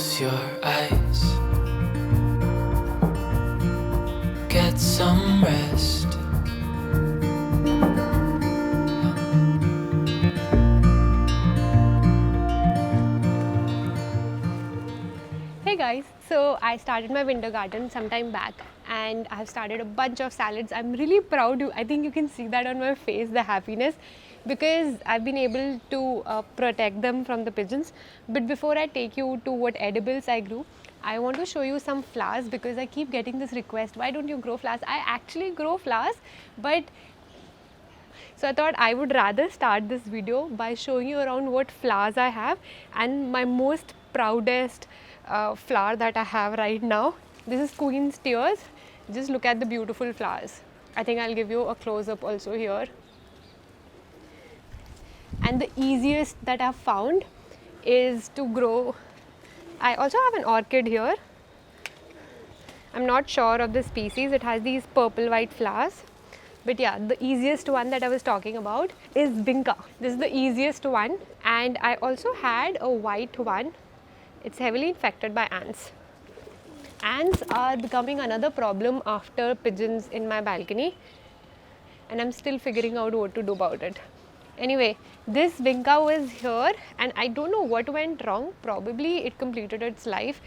Close your eyes. Get some rest. Hey guys, so I started my winter garden some time back and I've started a bunch of salads. I'm really proud. I think you can see that on my face, the happiness, because I've been able to protect them from the pigeons. But before I take you to what edibles I grew, I want to show you some flowers because I keep getting this request, why don't you grow flowers? I actually grow flowers, but so I thought I would rather start this video by showing you around what flowers I have, and my most proudest flower that I have right now. This is Queen's Tears. Just look at the beautiful flowers. I think I'll give you a close-up also here. And the easiest that I've found is to grow. I also have an orchid here. I'm not sure of the species. It has these purple white flowers. But yeah, the easiest one that I was talking about is Vinca. This is the easiest one, and I also had a white one. It's heavily infected by ants. Ants are becoming another problem after pigeons in my balcony, and I'm still figuring out what to do about it. Anyway, this Vinca was here and I don't know what went wrong. Probably it completed its life.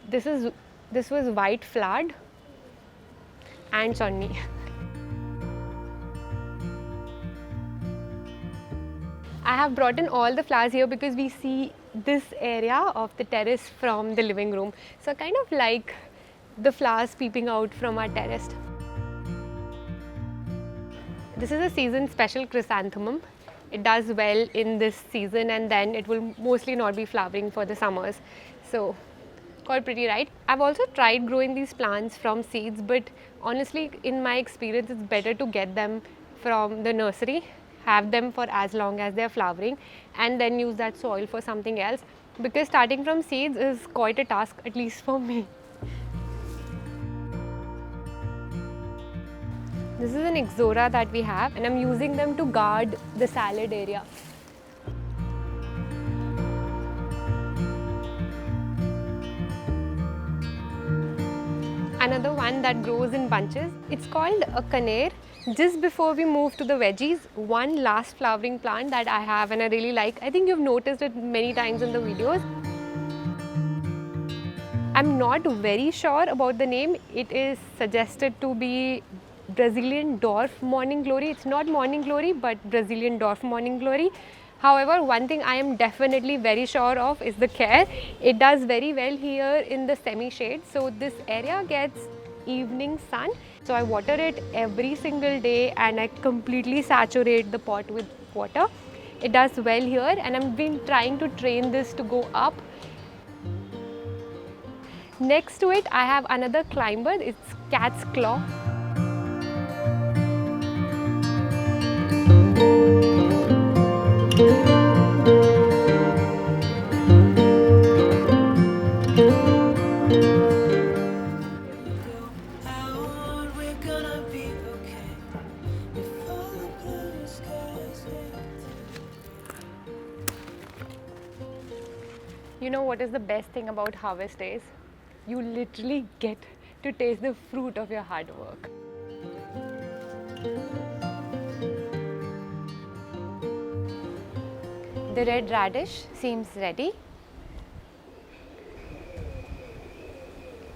This was white flowered. Ants on me. I have brought in all the flowers here because we see this area of the terrace from the living room. So kind of like the flowers peeping out from our terrace. This is a season special chrysanthemum. It does well in this season and then it will mostly not be flowering for the summers. So quite pretty, right? I've also tried growing these plants from seeds, but honestly in my experience it's better to get them from the nursery, have them for as long as they're flowering and then use that soil for something else, because starting from seeds is quite a task, at least for me. This is an ixora that we have and I'm using them to guard the salad area. Another one that grows in bunches, it's called a canare. Just before we move to the veggies, one last flowering plant that I have and I really like, I think you've noticed it many times in the videos. I'm not very sure about the name. It is suggested to be Brazilian dwarf morning glory. It's not morning glory but Brazilian dwarf morning glory. However, one thing I am definitely very sure of is the care. It does very well here in the semi-shade. So this area gets evening sun. So I water it every single day and I completely saturate the pot with water. It does well here and I've been trying to train this to go up. Next to it, I have another climber. It's cat's claw. You know what is the best thing about harvest days? You literally get to taste the fruit of your hard work. The red radish seems ready.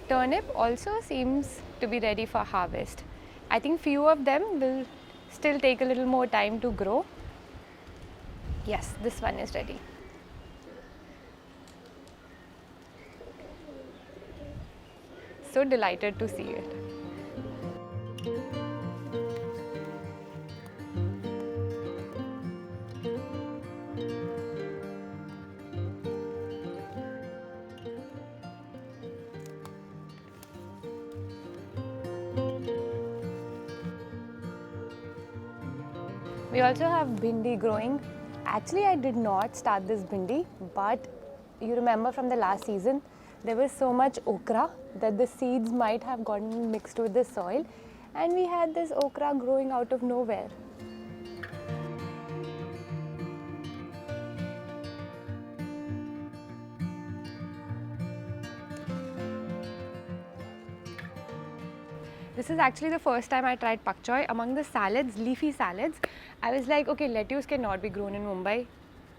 Turnip also seems to be ready for harvest. I think few of them will still take a little more time to grow. Yes, this one is ready. So delighted to see it. We also have bhindi growing. Actually, I did not start this bhindi, but you remember from the last season, there was so much okra that the seeds might have gotten mixed with the soil, and we had this okra growing out of nowhere. This is actually the first time I tried pak choy. Among the salads, leafy salads, I was like, okay, lettuce cannot be grown in Mumbai.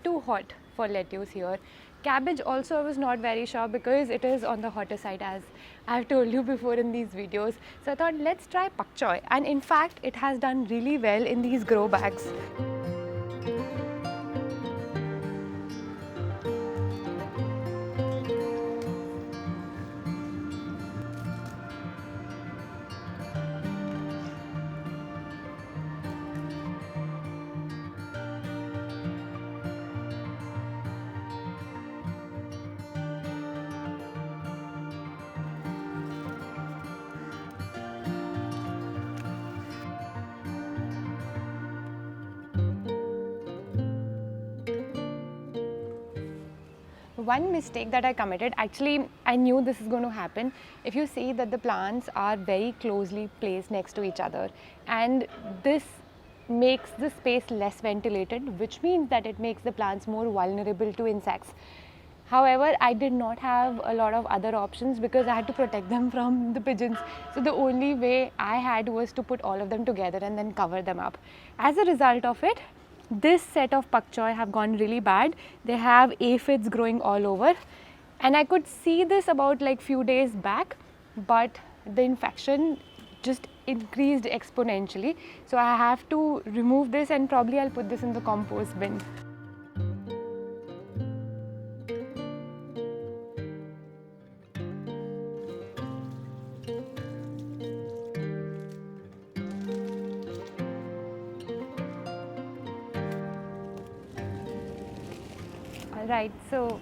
Too hot for lettuce here. Cabbage also I was not very sure because it is on the hotter side, as I have told you before in these videos. So I thought, let's try pak choy, and in fact it has done really well in these grow bags. One mistake that I committed, actually I knew this is going to happen. If you see that the plants are very closely placed next to each other, and this makes the space less ventilated, which means that it makes the plants more vulnerable to insects. However, I did not have a lot of other options because I had to protect them from the pigeons. So the only way I had was to put all of them together and then cover them up. As a result of it, this set of pak choy have gone really bad. They have aphids growing all over, and I could see this about like few days back, but the infection just increased exponentially. So I have to remove this, and probably I'll put this in the compost bin. Alright, so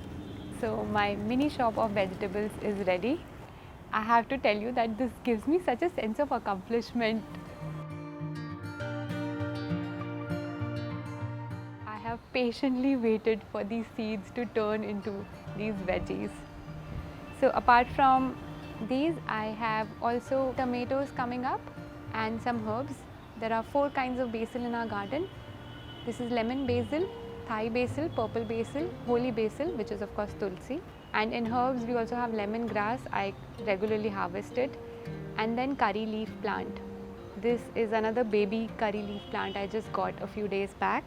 my mini shop of vegetables is ready. I have to tell you that this gives me such a sense of accomplishment. I have patiently waited for these seeds to turn into these veggies. So apart from these, I have also tomatoes coming up and some herbs. There are 4 kinds of basil in our garden. This is lemon basil, Thai basil, purple basil, holy basil, which is of course tulsi. And in herbs we also have lemongrass, I regularly harvest it, and then curry leaf plant. This is another baby curry leaf plant I just got a few days back.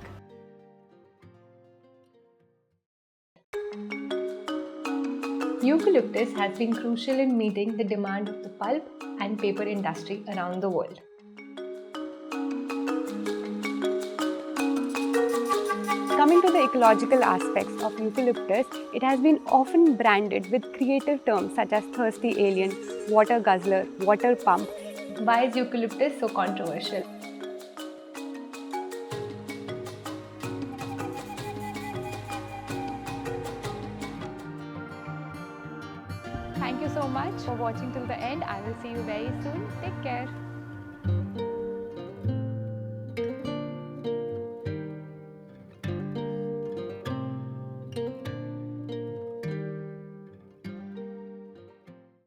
Eucalyptus has been crucial in meeting the demand of the pulp and paper industry around the world. Coming to the ecological aspects of eucalyptus, it has been often branded with creative terms such as thirsty alien, water guzzler, water pump. Why is eucalyptus so controversial? Thank you so much for watching till the end. I will see you very soon. Take care.